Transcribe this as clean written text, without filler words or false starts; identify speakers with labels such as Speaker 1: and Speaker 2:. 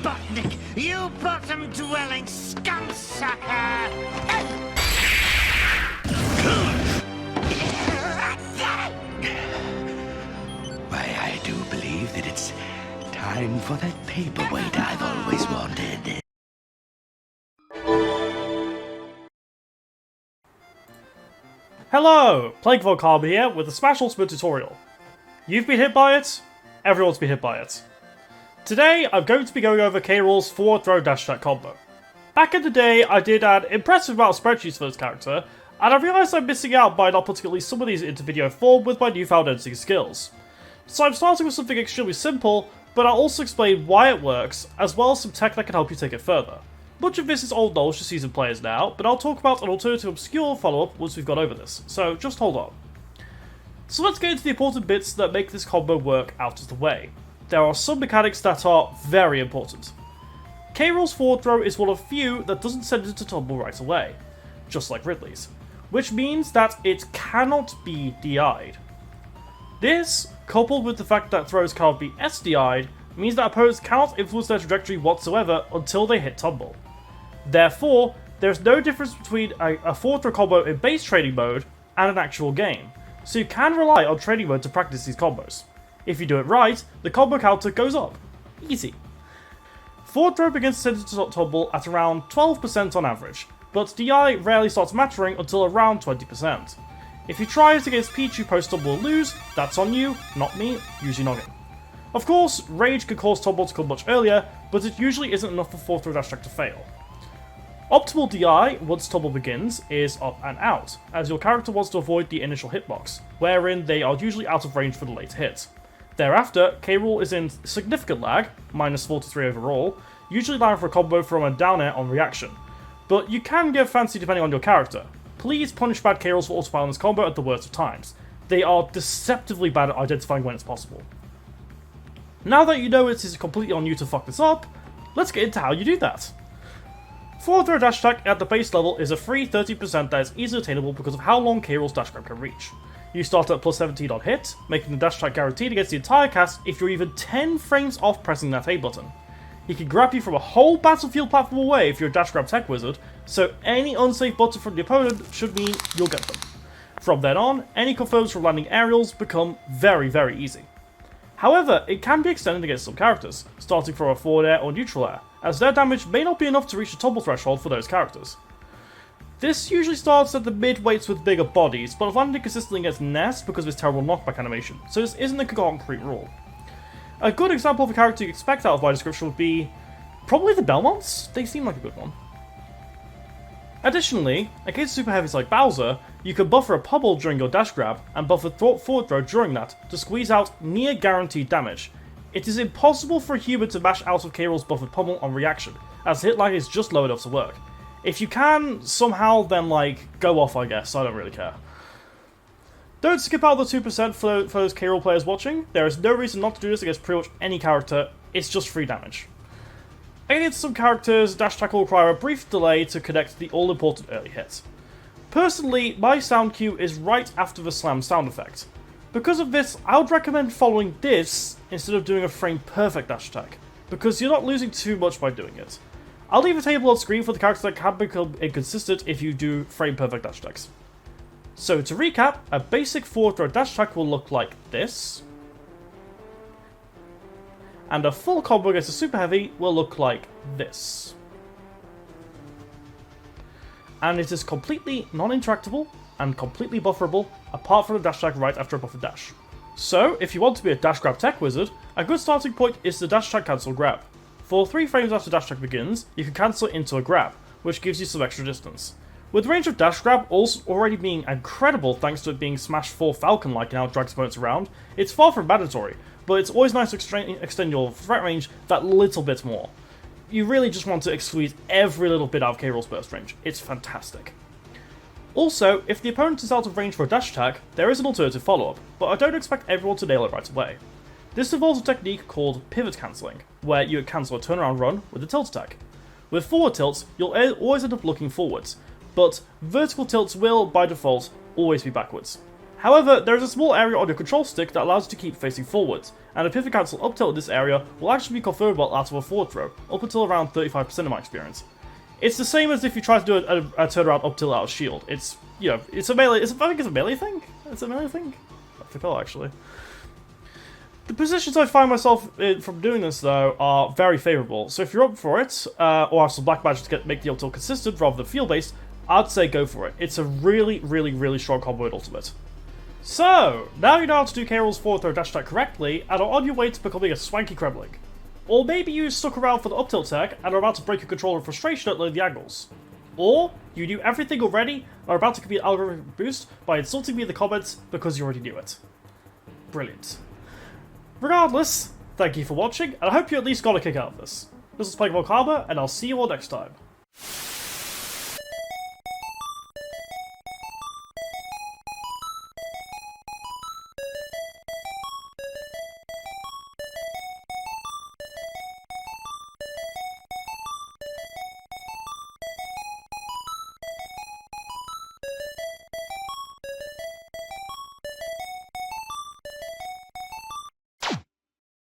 Speaker 1: Botnik, you bottom-dwelling skunk sucker!
Speaker 2: Why, I do believe that it's time for that paperweight I've always wanted.
Speaker 3: Hello! PlagueVolcarb here with a Smash Ultimate tutorial. You've been hit by it, everyone's been hit by it. Today I'm going to be going over K-Rool's forward throw dash attack combo. Back in the day I did an impressive amount of spreadsheets for this character, and I realised I'm missing out by not putting at least some of these into video form with my newfound editing skills. So I'm starting with something extremely simple, but I'll also explain why it works, as well as some tech that can help you take it further. Much of this is old knowledge to seasoned players now, but I'll talk about an alternative obscure follow-up once we've gone over this, so just hold on. So let's get into the important bits that make this combo work out of the way. There are some mechanics that are very important. K-Rool's forward throw is one of few that doesn't send it to tumble right away, just like Ridley's, which means that it cannot be DI'd. This, coupled with the fact that throws cannot be SDI'd, means that opponents cannot influence their trajectory whatsoever until they hit tumble. Therefore, there's no difference between a forward throw combo in base training mode and an actual game, so you can rely on training mode to practice these combos. If you do it right, the combo counter goes up. Easy. Forward throw begins to send it to tumble at around 12% on average, but DI rarely starts mattering until around 20%. If you try it against Pichu post-tumble and lose, that's on you, not me, use your noggin. Of course, rage can cause tumble to come much earlier, but it usually isn't enough for forward throw dash attack to fail. Optimal DI, once tumble begins, is up and out, as your character wants to avoid the initial hitbox, wherein they are usually out of range for the late hit. Thereafter, K-Rool is in significant lag, minus 43 overall, usually allowing for a combo from a down air on reaction, but you can get fancy depending on your character. Please punish bad K-Rools for autopiling this combo at the worst of times. They are deceptively bad at identifying when it's possible. Now that you know it is completely on you to fuck this up, let's get into how you do that. Forward throw dash attack at the base level is a free 30% that is easily attainable because of how long K-Rool's dash grab can reach. You start at plus 17 on hit, making the dash attack guaranteed against the entire cast if you're even 10 frames off pressing that A button. He can grab you from a whole battlefield platform away if you're a dash grab tech wizard, so any unsafe button from the opponent should mean you'll get them. From then on, any confirms from landing aerials become very, very easy. However, it can be extended against some characters, starting from a forward air or neutral air, as their damage may not be enough to reach the tumble threshold for those characters. This usually starts at the mid-weights with bigger bodies, but I've landed consistently against Ness because of his terrible knockback animation, so this isn't a concrete rule. A good example of a character you expect out of my description would be probably the Belmonts. They seem like a good one. Additionally, against super heavies like Bowser, you can buffer a pummel during your dash grab and buffer forward throw during that to squeeze out near guaranteed damage. It is impossible for a human to mash out of K-Rool's buffered pummel on reaction, as hit lag is just low enough to work. If you can, somehow, then go off I guess, I don't really care. Don't skip out the 2% for those K-Rool players watching. There is no reason not to do this against pretty much any character, it's just free damage. Against some characters, dash attack will require a brief delay to connect the all-important early hit. Personally, my sound cue is right after the slam sound effect. Because of this, I would recommend following this instead of doing a frame-perfect dash attack, because you're not losing too much by doing it. I'll leave a table on screen for the characters that can become inconsistent if you do frame-perfect dash attacks. So to recap, a basic forward throw dash attack will look like this, and a full combo against a super heavy will look like this. And it is completely non-interactable and completely bufferable, apart from the dash attack right after a buffer dash. So, if you want to be a dash grab tech wizard, a good starting point is the dash attack cancel grab. For 3 frames after dash attack begins, you can cancel it into a grab, which gives you some extra distance. With the range of dash grab also already being incredible thanks to it being Smash 4 Falcon-like and how it drags opponents around, it's far from mandatory, but it's always nice to extend your threat range that little bit more. You really just want to squeeze every little bit out of K-Rool's burst range. It's fantastic. Also, if the opponent is out of range for a dash attack, there is an alternative follow-up, but I don't expect everyone to nail it right away. This involves a technique called pivot cancelling, where you cancel a turnaround run with a tilt attack. With forward tilts, you'll always end up looking forwards, but vertical tilts will, by default, always be backwards. However, there is a small area on your control stick that allows you to keep facing forwards, and a pivot cancel up tilt in this area will actually be confirmable out of a forward throw, up until around 35% in my experience. It's the same as if you try to do a turnaround up tilt out of shield. It's, you know, it's a melee, I think it's a melee thing? It's a melee thing? I forgot actually. The positions I find myself in from doing this, though, are very favourable. So if you're up for it, or have some black magic to make the ultimate consistent rather than field-based, I'd say go for it. It's a really, really, really strong combo in ultimate. So, now you know how to do K-Rool's forward throw dash attack correctly, and are on your way to becoming a swanky Kremling. Or maybe you stuck around for the up tilt tech, and are about to break your controller in frustration at learning the angles. Or, you knew everything already, and are about to give me an algorithmic boost by insulting me in the comments because you already knew it. Brilliant. Regardless, thank you for watching, and I hope you at least got a kick out of this. This is Playing Volkaba, and I'll see you all next time.